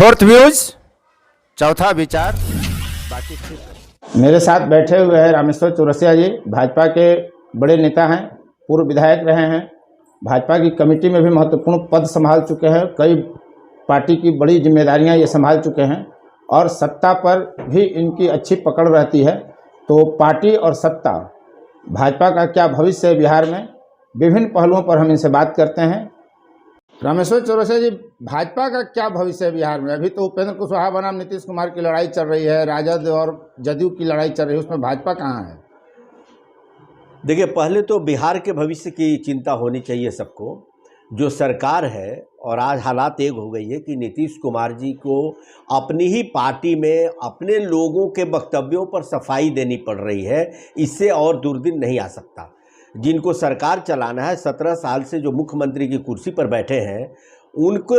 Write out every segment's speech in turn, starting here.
Fourth views, चौथा विचार, बाकी ठीक। मेरे साथ बैठे हुए हैं रामेश्वर चौरसिया जी, भाजपा के बड़े नेता हैं, पूर्व विधायक रहे हैं, भाजपा की कमेटी में भी महत्वपूर्ण पद संभाल चुके हैं, कई पार्टी की बड़ी जिम्मेदारियां ये संभाल चुके हैं और सत्ता पर भी इनकी अच्छी पकड़ रहती है। तो पार्टी और सत्ता, भाजपा का क्या भविष्य है बिहार में, विभिन्न पहलुओं पर हम इनसे बात करते हैं। रामेश्वर चौरसिया जी, भाजपा का क्या भविष्य है बिहार में? अभी तो उपेंद्र कुशवाहा बनाम नीतीश कुमार की लड़ाई चल रही है, राजद और जदयू की लड़ाई चल रही है, उसमें भाजपा कहाँ है? देखिए, पहले तो बिहार के भविष्य की चिंता होनी चाहिए सबको। जो सरकार है, और आज हालात एक हो गई है कि नीतीश कुमार जी को अपनी ही पार्टी में अपने लोगों के वक्तव्यों पर सफाई देनी पड़ रही है। इससे और दुर्दिन नहीं आ सकता। जिनको सरकार चलाना है, 17 साल से जो मुख्यमंत्री की कुर्सी पर बैठे हैं, उनको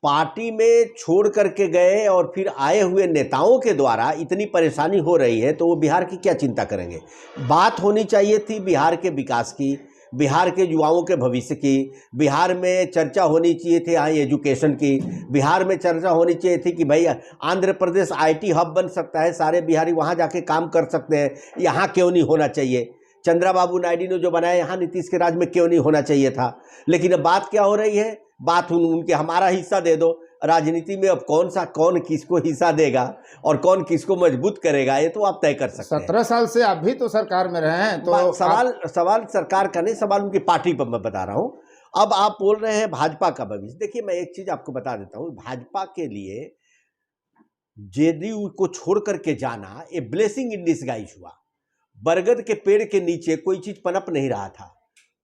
पार्टी में छोड़ करके गए और फिर आए हुए नेताओं के द्वारा इतनी परेशानी हो रही है, तो वो बिहार की क्या चिंता करेंगे? बात होनी चाहिए थी बिहार के विकास की, बिहार के युवाओं के भविष्य की, बिहार में चर्चा होनी चाहिए थी यहाँ एजुकेशन की, बिहार में चर्चा होनी चाहिए थी कि भाई आंध्र प्रदेश आईटी हब बन सकता है, सारे बिहारी वहाँ जाके काम कर सकते हैं, यहाँ क्यों नहीं होना चाहिए? चंद्रबाबू नायडू ने जो बनाया, यहाँ नीतीश के राज में क्यों नहीं होना चाहिए था? लेकिन अब बात क्या हो रही है? बात उनके हमारा हिस्सा दे दो। राजनीति में अब कौन किसको हिस्सा देगा और कौन किसको मजबूत करेगा, ये तो आप तय कर सकते हैं। 17 साल से आप भी तो सरकार में रहे हैं, तो सवाल सरकार का नहीं, सवाल उनकी पार्टी पर मैं बता रहा हूँ। अब आप बोल रहे हैं भाजपा का भविष्य। देखिए, मैं एक चीज आपको बता देता हूँ, भाजपा के लिए जेडीयू को छोड़ करके जाना ये ब्लेसिंग इन डिसगाइज हुआ। बरगद के पेड़ के नीचे कोई चीज पनप नहीं रहा था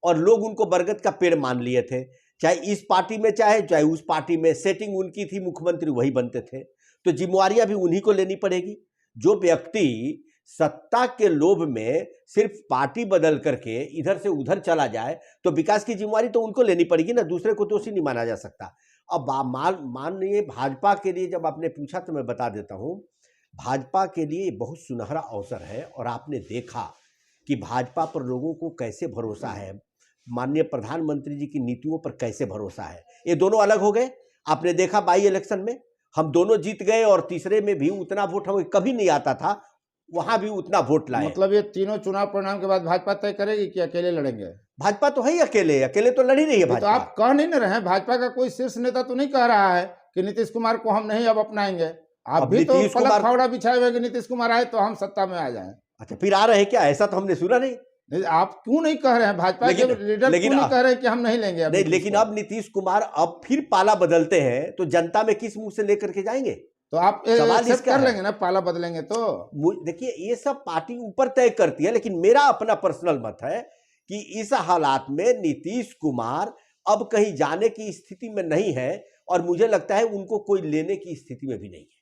और लोग उनको बरगद का पेड़ मान लिए थे। चाहे इस पार्टी में चाहे उस पार्टी में, सेटिंग उनकी थी, मुख्यमंत्री वही बनते थे, तो जिम्मेवारियां भी उन्हीं को लेनी पड़ेगी। जो व्यक्ति सत्ता के लोभ में सिर्फ पार्टी बदल करके इधर से उधर चला जाए, तो विकास की जिम्मेवारी तो उनको लेनी पड़ेगी ना, दूसरे को दोषी नहीं माना जा सकता। अब माननीय भाजपा के लिए जब आपने पूछा तो मैं बता देता हूं, भाजपा के लिए बहुत सुनहरा अवसर है। और आपने देखा कि भाजपा पर लोगों को कैसे भरोसा है, माननीय प्रधानमंत्री जी की नीतियों पर कैसे भरोसा है। ये दोनों अलग हो गए। आपने देखा बाई इलेक्शन में हम दोनों जीत गए और तीसरे में भी उतना वोट हमें कभी नहीं आता था, वहां भी उतना वोट लाए। मतलब ये तीनों चुनाव परिणाम के बाद भाजपा तय करेगी कि अकेले लड़ेंगे? भाजपा तो है ही, अकेले तो लड़ ही रही है भाजपा। तो आप कह नहीं रहे हैं, भाजपा का कोई शीर्ष नेता तो नहीं कह रहा है कि नीतीश कुमार को हम नहीं अब अपनाएंगे? आप भी तो पलक फावड़ा बिछाए हुए कि नीतीश कुमार आए तो हम सत्ता में आ जाएं। अच्छा, फिर आ रहे हैं क्या? ऐसा तो हमने सुना नहीं। आप क्यों नहीं कह रहे हैं? भाजपा के लीडर क्यों नहीं कह रहे हैं कि हम नहीं लेंगे? नहीं, लेकिन अब नीतीश कुमार अब फिर पाला बदलते हैं, तो जनता में किस मुंह से लेकर के जाएंगे? तो आप सवाल कर लेंगे ना, पाला बदलेंगे तो? देखिए, ये सब पार्टी ऊपर तय करती है, लेकिन मेरा अपना पर्सनल मत है कि इस हालात में नीतीश कुमार अब कहीं जाने की स्थिति में नहीं है और मुझे लगता है उनको कोई लेने की स्थिति में भी नहीं है।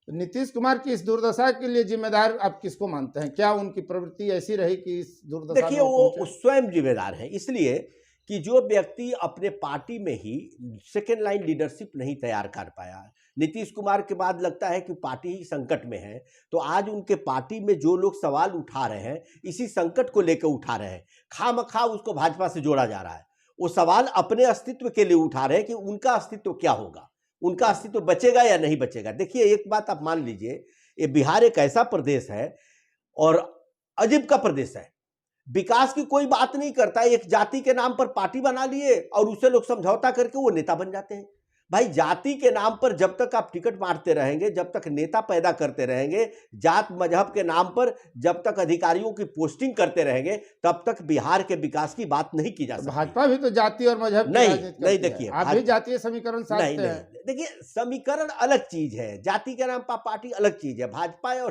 नीतीश कुमार की इस दुर्दशा के लिए जिम्मेदार आप किसको मानते हैं? क्या उनकी प्रवृत्ति ऐसी रही कि इस दुर्दशा? देखिए, वो स्वयं जिम्मेदार है, इसलिए कि जो व्यक्ति अपने पार्टी में ही सेकेंड लाइन लीडरशिप नहीं तैयार कर पाया, नीतीश कुमार के बाद लगता है कि पार्टी ही संकट में है, तो आज उनके पार्टी में जो लोग सवाल उठा रहे हैं, इसी संकट को लेकर उठा रहे हैं। खामखा उसको भाजपा से जोड़ा जा रहा है। वो सवाल अपने अस्तित्व के लिए उठा रहे हैं कि उनका अस्तित्व क्या होगा, उनका अस्तित्व बचेगा या नहीं बचेगा। देखिए, एक बात आप मान लीजिए, ये बिहार एक ऐसा प्रदेश है और अजीब का प्रदेश है, विकास की कोई बात नहीं करता। एक जाति के नाम पर पार्टी बना लिए और उससे लोग समझौता करके वो नेता बन जाते हैं। भाई, जाति के नाम पर जब तक आप टिकट बांटते रहेंगे, जब तक नेता पैदा करते रहेंगे, जात मजहब के नाम पर जब तक अधिकारियों की पोस्टिंग करते रहेंगे, तब तक बिहार के विकास की बात नहीं की जा सकती। भाजपा भी तो जाति और मजहब नहीं, देखिए, आप भी जातीय समीकरण साधते हैं। देखिए, समीकरण अलग चीज है, जाति के नाम पर पार्टी अलग चीज है। भाजपा और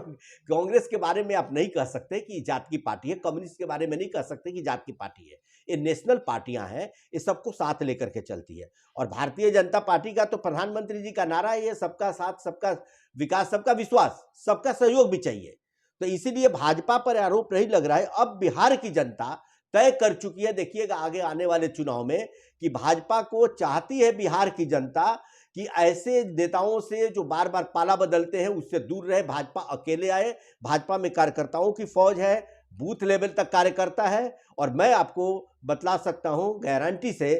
कांग्रेस के बारे में आप नहीं कह सकते कि जात की पार्टी है, कम्युनिस्ट के बारे में नहीं कह सकते कि जात की पार्टी है। ये नेशनल पार्टियां हैं, ये सबको साथ लेकर के चलती है। और भारतीय जनता पार्टी का तो प्रधानमंत्री जी का नारा है, सबका साथ, सबका विकास, सबका विश्वास, सबका सहयोग भी चाहिए। तो इसीलिए भाजपा पर आरोप नहीं लग रहा है। अब बिहार की जनता तय कर चुकी है, देखिएगा आगे आने वाले चुनाव में, कि भाजपा को चाहती है बिहार की जनता कि ऐसे नेताओं से जो बार बार पाला बदलते हैं उससे दूर रहे, भाजपा अकेले आए। भाजपा में कार्यकर्ताओं की फौज है, बूथ लेवल तक कार्यकर्ता है। और मैं आपको बतला सकता हूं गारंटी से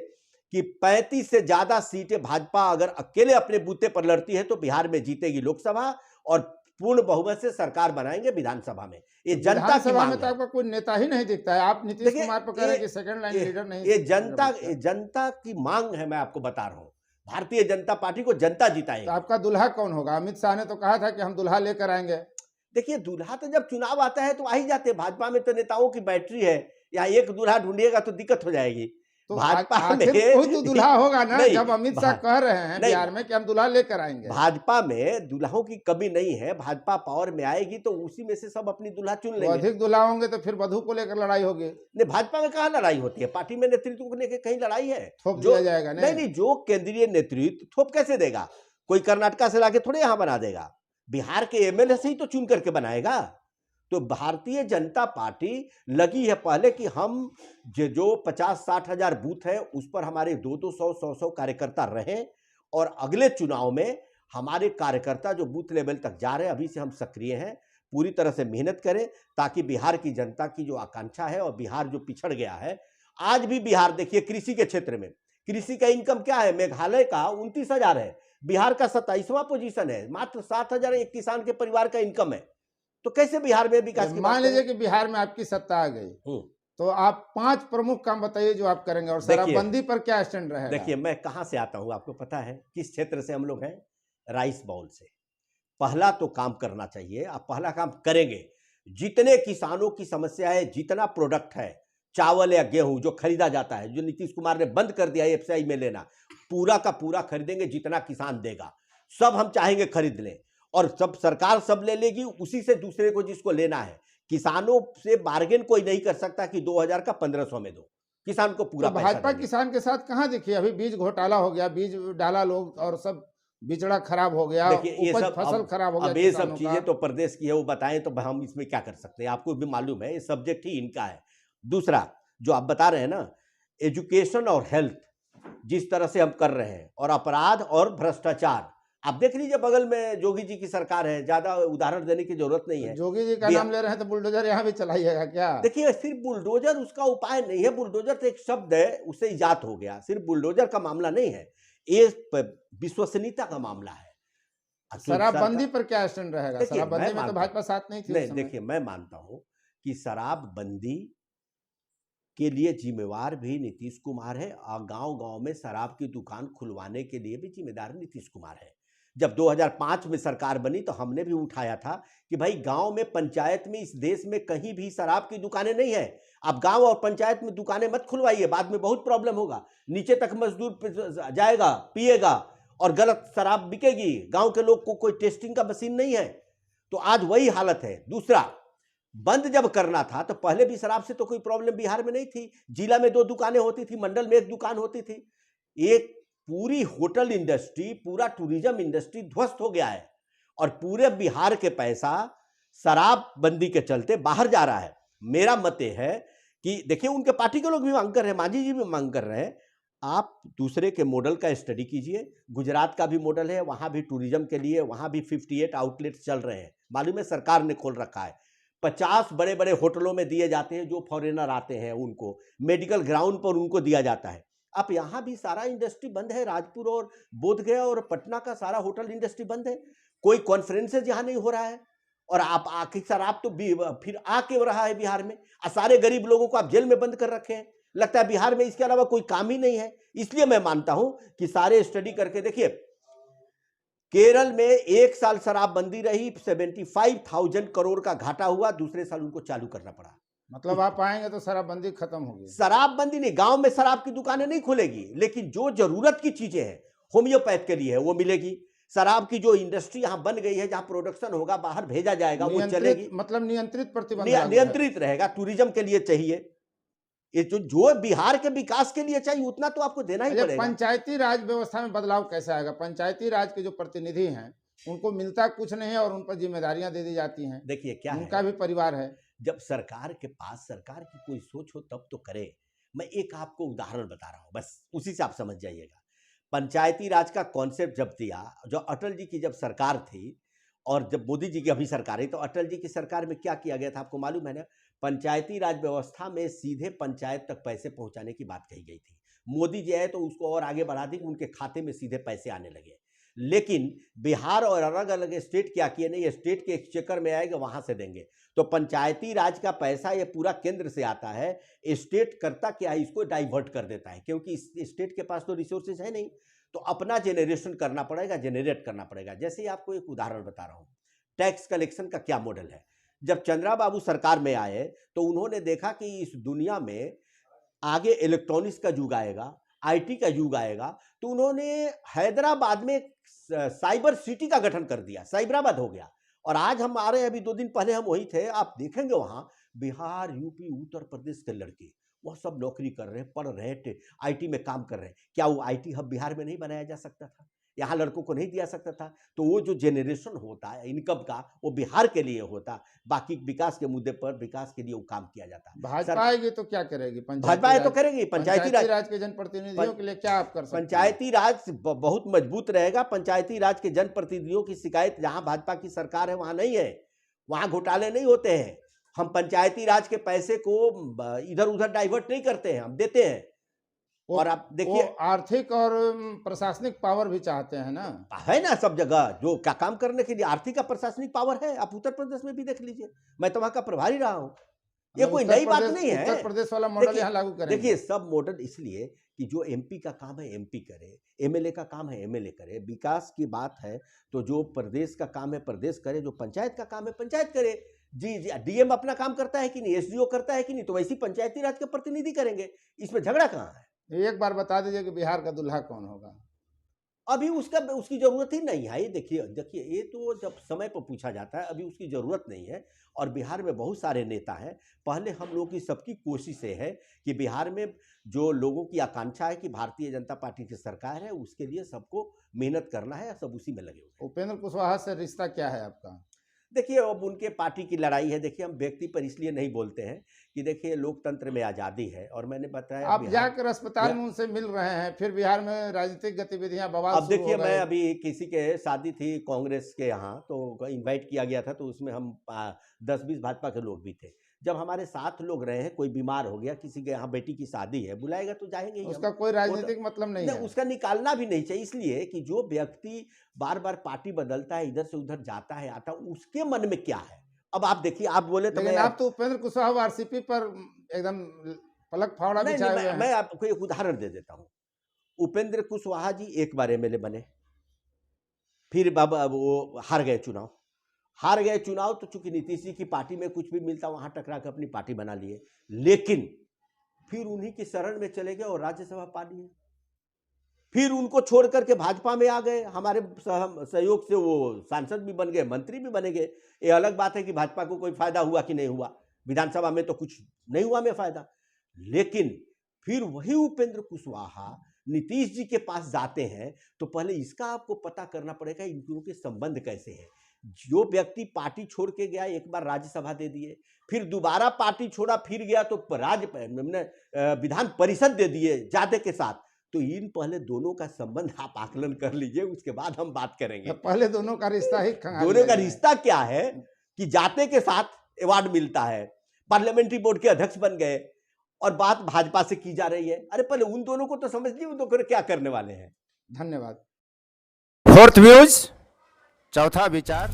कि 35 से ज्यादा सीटें भाजपा अगर अकेले अपने बूते पर लड़ती है तो बिहार में जीतेगी लोकसभा और पूर्ण बहुमत से सरकार बनाएंगे विधानसभा में। ये जनता की विधानसभा मांग में तो है। आपका कोई नेता ही नहीं दिखता है। आप नीतीश देखिए, कुमार पर कह रहे हैं ये- कि सेकंड लाइन ये- लीडर नहीं। ये जनता की मांग है, मैं आपको बता रहा हूं। भारतीय जनता पार्टी को जनता तो जिताएगी। आपका दुल्हा कौन होगा? अमित शाह ने तो कहा था कि हम दुल्हा लेकर आएंगे। देखिए, दूल्हा तो जब चुनाव आता है तो आ ही जाते हैं। भाजपा में तो नेताओं की बैटरी है, या एक दूल्हा ढूंढिएगा तो दिक्कत हो जाएगी। तो भाजपा आखिर में कोई तो दुल्हा होगा ना, नहीं, जब अमित शाह कह रहे हैं नहीं, बिहार में कि हम दुल्हा लेकर आएंगे। भाजपा में दुल्हों की कमी नहीं है। भाजपा पावर में आएगी तो उसी में से सब अपनी दुल्हा चुन तो लेंगे। अधिक दुल्हा होंगे तो फिर वधू को लेकर लड़ाई होगी। नहीं, भाजपा में कहाँ लड़ाई होती है? पार्टी में नेतृत्व को लेकर कहीं लड़ाई है? थोप जो दिया जाएगा नहीं, जो केंद्रीय नेतृत्व थोप कैसे देगा? कोई कर्नाटका से लाके थोड़े यहां बना देगा। बिहार के एमएलए से ही तो चुन करके बनाएगा। तो भारतीय जनता पार्टी लगी है पहले कि हम जो 50-60 हजार बूथ है उस पर हमारे 200 100 कार्यकर्ता रहें, और अगले चुनाव में हमारे कार्यकर्ता जो बूथ लेवल तक जा रहे हैं, अभी से हम सक्रिय हैं, पूरी तरह से मेहनत करें ताकि बिहार की जनता की जो आकांक्षा है, और बिहार जो पिछड़ गया है, आज भी बिहार देखिए कृषि के क्षेत्र में, कृषि का इनकम क्या है? मेघालय का 29,000 है, बिहार का 27वां पोजीशन है, मात्र 7,000 एक किसान के परिवार का इनकम है। तो कैसे बिहार में विकास की बात मान लीजिए करें? कि बिहार में आपकी सत्ता आ गई, तो आप 5 प्रमुख काम बताइए जो आप करेंगे, और शराबबंदी पर क्या स्टैंड रहेगा? देखिए, मैं कहां से आता हूं आपको पता है? किस क्षेत्र से हम लोग हैं? राइस बाउल से। पहला तो काम करना चाहिए, आप पहला काम करेंगे, जितने किसानों की समस्या है, जितना प्रोडक्ट है, चावल या गेहूं जो खरीदा जाता है, जो नीतीश कुमार ने बंद कर दिया है एफसीआई में लेना, पूरा का पूरा खरीदेंगे। जितना किसान देगा सब हम चाहेंगे खरीद लें, और सब सरकार सब ले लेगी, उसी से दूसरे को जिसको लेना है। किसानों से बार्गेन कोई नहीं कर सकता कि 2,000 का 1,500 में दो, किसान को पूरा तो पैसा भाजपा देंगे। किसान के साथ कहाँ दिखी? अभी बीज घोटाला हो गया, बीज डाला लोग और सब बिचड़ा खराब हो गया, देखिए, ये उपज सब फसल खराब हो गया अब ये सब किसानों चीजें का। तो प्रदेश की है, वो बताएं तो हम इसमें क्या कर सकते हैं? आपको भी मालूम है, ये सब्जेक्ट ही इनका है। दूसरा जो आप बता रहे हैं ना, एजुकेशन और हेल्थ जिस तरह से हम कर रहे हैं, और अपराध और भ्रष्टाचार, आप देख लीजिए बगल में जोगी जी की सरकार है, ज्यादा उदाहरण देने की जरूरत नहीं है। जोगी जी का नाम ले रहे हैं तो बुलडोजर यहाँ भी चलाइएगा क्या? देखिए, सिर्फ बुलडोजर उसका उपाय नहीं है। बुलडोजर तो एक शब्द है, उससे इजात हो गया। सिर्फ बुलडोजर का मामला नहीं है, ये विश्वसनीयता का मामला है। शराबबंदी पर क्या स्टैंड रहेगा? देखिए, शराबबंदी मैं में तो मानता भाजपा साथ नहीं थी उस नहीं, समय। देखिए, मैं मानता हूं कि शराबबंदी के लिए जिम्मेवार भी नीतीश कुमार है, और गांव गांव में शराब की दुकान खुलवाने के लिए भी जिम्मेदार नीतीश कुमार है। जब 2005 में सरकार बनी तो हमने भी उठाया था कि भाई गांव में, पंचायत में, इस देश में कहीं भी शराब की दुकानें नहीं है। आप गांव और पंचायत में दुकानें मत खुलवाइए, बाद में बहुत प्रॉब्लम होगा। नीचे तक मजदूर जाएगा, पिएगा, और गलत शराब बिकेगी। गांव के लोग को कोई टेस्टिंग का मशीन नहीं है। तो आज वही हालत है। दूसरा, बंद जब करना था तो पहले भी शराब से तो कोई प्रॉब्लम बिहार में नहीं थी। जिला में 2 दुकानें होती थी, मंडल में 1 दुकान होती थी। एक पूरी होटल इंडस्ट्री, पूरा टूरिज्म इंडस्ट्री ध्वस्त हो गया है, और पूरे बिहार के पैसा शराबबंदी के चलते बाहर जा रहा है। मेरा मत है कि देखिए, उनके पार्टी के लोग भी मांग कर रहे हैं, मांझी जी भी मांग कर रहे हैं, आप दूसरे के मॉडल का स्टडी कीजिए। गुजरात का भी मॉडल है, वहां भी टूरिज्म के लिए, वहां भी 58 आउटलेट्स चल रहे हैं, मालूम है, सरकार ने खोल रखा है। 50 बड़े बड़े होटलों में दिए जाते हैं, जो फॉरेनर आते हैं उनको, मेडिकल ग्राउंड पर उनको दिया जाता है। अब यहाँ भी सारा इंडस्ट्री बंद है, राजपुर और बोधगया और पटना का सारा होटल इंडस्ट्री बंद है, कोई कॉन्फ्रेंसेज यहाँ नहीं हो रहा है, और आप आखिर शराब तो फिर आके रहा है बिहार में, और सारे गरीब लोगों को आप जेल में बंद कर रखे हैं। लगता है बिहार में इसके अलावा कोई काम ही नहीं है। इसलिए मैं मानता हूं कि सारे स्टडी करके देखिए, केरल में 1 साल शराबबंदी रही, 75,000 करोड़ का घाटा हुआ, दूसरे साल उनको चालू करना पड़ा। मतलब आप आएंगे तो शराबबंदी खत्म होगी? शराबबंदी नहीं, गांव में शराब की दुकानें नहीं खुलेगी, लेकिन जो जरूरत की चीजें हैं, होम्योपैथ के लिए है, वो मिलेगी। शराब की जो इंडस्ट्री यहां बन गई है, जहां प्रोडक्शन होगा, बाहर भेजा जाएगा, वो चलेगी। मतलब नियंत्रित प्रतिबंध नियंत्रित रहेगा। टूरिज्म के लिए चाहिए, ये जो बिहार के विकास के लिए चाहिए, उतना तो आपको देना ही पड़ेगा। पंचायती राज व्यवस्था में बदलाव कैसे आएगा? पंचायती राज के जो प्रतिनिधि हैं उनको मिलता कुछ नहीं है, और उन पर जिम्मेदारियां दे दी जाती हैं। देखिए क्या उनका है, भी परिवार है। जब सरकार के पास सरकार की कोई सोच हो तब तो करे। मैं एक आपको उदाहरण बता रहा हूं, बस उसी से आप समझ जाइएगा। पंचायती राज का कॉन्सेप्ट जब दिया, जो अटल जी की जब सरकार थी, और जब मोदी जी की अभी सरकार है, तो अटल जी की सरकार में क्या किया गया था आपको मालूम है ना? पंचायती राज व्यवस्था में सीधे पंचायत तक पैसे पहुंचाने की बात कही गई थी। मोदी जी आए तो उसको और आगे बढ़ा दी कि उनके खाते में सीधे पैसे आने लगे। लेकिन बिहार और अलग अलग स्टेट क्या किए, नहीं स्टेट के एक्सचेकर में आएगा वहां से देंगे। तो पंचायती राज का पैसा ये पूरा केंद्र से आता है, स्टेट करता क्या है, इसको डाइवर्ट कर देता है, क्योंकि स्टेट के पास तो रिसोर्सेज है नहीं, तो अपना जेनरेशन करना पड़ेगा, जेनरेट करना पड़ेगा। जैसे ही आपको एक उदाहरण बता रहा हूँ, टैक्स कलेक्शन का क्या मॉडल है। जब चंद्रा बाबू सरकार में आए तो उन्होंने देखा कि इस दुनिया में आगे इलेक्ट्रॉनिक्स का युग आएगा, आईटी का युग आएगा, तो उन्होंने हैदराबाद में साइबर सिटी का गठन कर दिया, साइबराबाद हो गया। और आज हम आ रहे हैं, अभी 2 दिन पहले हम वही थे, आप देखेंगे वहां बिहार, यूपी, उत्तर प्रदेश के लड़के वह सब नौकरी कर रहे हैं, पढ़ रहे हैं, आईटी में काम कर रहे हैं। क्या वो आईटी हब बिहार में नहीं बनाया जा सकता था? यहाँ लड़कों को नहीं दिया सकता था? तो वो जो जेनरेशन होता है इनकम का, वो बिहार के लिए होता, बाकी विकास के मुद्दे पर विकास के लिए वो काम किया जाता। भाजपा आएगी तो क्या करेगी? भाजपा तो करेगी पंचायती राज के जनप्रतिनिधियों के लिए क्या आप कर सकते हैं? पंचायती राज बहुत मजबूत रहेगा। पंचायती राज के जनप्रतिनिधियों की शिकायत जहां भाजपा की सरकार है वहां नहीं है, वहां घोटाले नहीं होते हैं। हम पंचायती राज के पैसे को इधर उधर डाइवर्ट नहीं करते हैं, हम देते हैं। और आप देखिए आर्थिक और प्रशासनिक पावर भी चाहते हैं ना, है ना, सब जगह जो क्या काम करने के लिए आर्थिक और प्रशासनिक पावर है। आप उत्तर प्रदेश में भी देख लीजिए, मैं तो वहां का प्रभारी रहा हूं, ये कोई नई बात नहीं है। उत्तर प्रदेश वाला मॉडल यहाँ लागू करेंगे। देखिए सब मॉडल इसलिए कि जो एमपी का काम है एमपी करे, एमएलए का काम है एमएलए करे, विकास की बात है तो जो प्रदेश का काम है प्रदेश करे, जो पंचायत का काम है पंचायत करे। जी जी, डीएम अपना काम करता है कि नहीं, एसडीओ करता है कि नहीं, तो वैसी पंचायती राज के प्रतिनिधि करेंगे। इसमें झगड़ा कहाँ है? एक बार बता दीजिए कि बिहार का दुल्हा कौन होगा? अभी उसकी जरूरत ही नहीं है। देखिए ये तो जब समय पर पूछा जाता है, अभी उसकी जरूरत नहीं है। और बिहार में बहुत सारे नेता हैं। पहले हम लोग की सबकी कोशिश है कि बिहार में जो लोगों की आकांक्षा है कि भारतीय जनता पार्टी की सरकार है, उसके लिए सबको मेहनत करना है, सब उसी में लगे हुए। उपेंद्र कुशवाहा से रिश्ता क्या है आपका? देखिए अब उनके पार्टी की लड़ाई है। देखिए हम व्यक्ति पर इसलिए नहीं बोलते हैं कि देखिए लोकतंत्र में आज़ादी है, और मैंने बताया आप जाकर अस्पताल में उनसे मिल रहे हैं, फिर बिहार में राजनीतिक गतिविधियां बवाल। अब देखिए मैं अभी किसी के शादी थी कांग्रेस के यहाँ, तो इनवाइट किया गया था, तो उसमें हम 10-20 भाजपा के लोग भी थे। जब हमारे साथ लोग रहे हैं, कोई बीमार हो गया, किसी के यहाँ बेटी की शादी है, बुलाएगा तो जाएंगे ही। उसका कोई राजनीतिक मतलब नहीं है, उसका निकालना भी नहीं चाहिए। इसलिए कि जो व्यक्ति बार बार पार्टी बदलता है, इधर से उधर जाता है आता, उसके मन में क्या है। अब आप देखिए, आप बोले तो लेकिन आप तो उपेंद्र कुशवाहा आरसीपी पर एकदम पलक फावड़ा बिछाए हुए हैं। मैं आपको एक उदाहरण दे देता हूँ। उपेंद्र कुशवाहा जी एक बार एमएलए बने, फिर बाबा वो हार गए चुनाव, तो चूंकि नीतीश जी की पार्टी में कुछ भी मिलता वहां टकरा कर अपनी पार्टी बना लिए, लेकिन फिर उन्हीं की शरण में चले गए और राज्यसभा पा लिए। फिर उनको छोड़ करके भाजपा में आ गए, हमारे सहयोग से वो सांसद भी बन गए, मंत्री भी बने गए। ये अलग बात है कि भाजपा को कोई फायदा हुआ कि नहीं हुआ, विधानसभा में तो कुछ नहीं हुआ में फायदा। लेकिन फिर वही उपेंद्र कुशवाहा नीतीश जी के पास जाते हैं, तो पहले इसका आपको पता करना पड़ेगा इनके के संबंध कैसे हैं। जो व्यक्ति पार्टी छोड़ के गया, एक बार राज्यसभा दे दिए, फिर दोबारा पार्टी छोड़ा, फिर गया तो विधान परिषद दे दिए जादे के साथ। तो इन पहले दोनों का संबंध आप आकलन कर लीजिए, उसके बाद हम बात करेंगे। तो पहले दोनों का रिश्ता ही दोनों का रिश्ता क्या है कि जाते के साथ अवार्ड मिलता है, पार्लियामेंट्री बोर्ड के अध्यक्ष बन गए, और बात भाजपा से की जा रही है। अरे पहले उन दोनों को तो समझ लीजिए, उन दोनों क्या करने वाले हैं। धन्यवाद। फोर्थ व्यूज, चौथा विचार।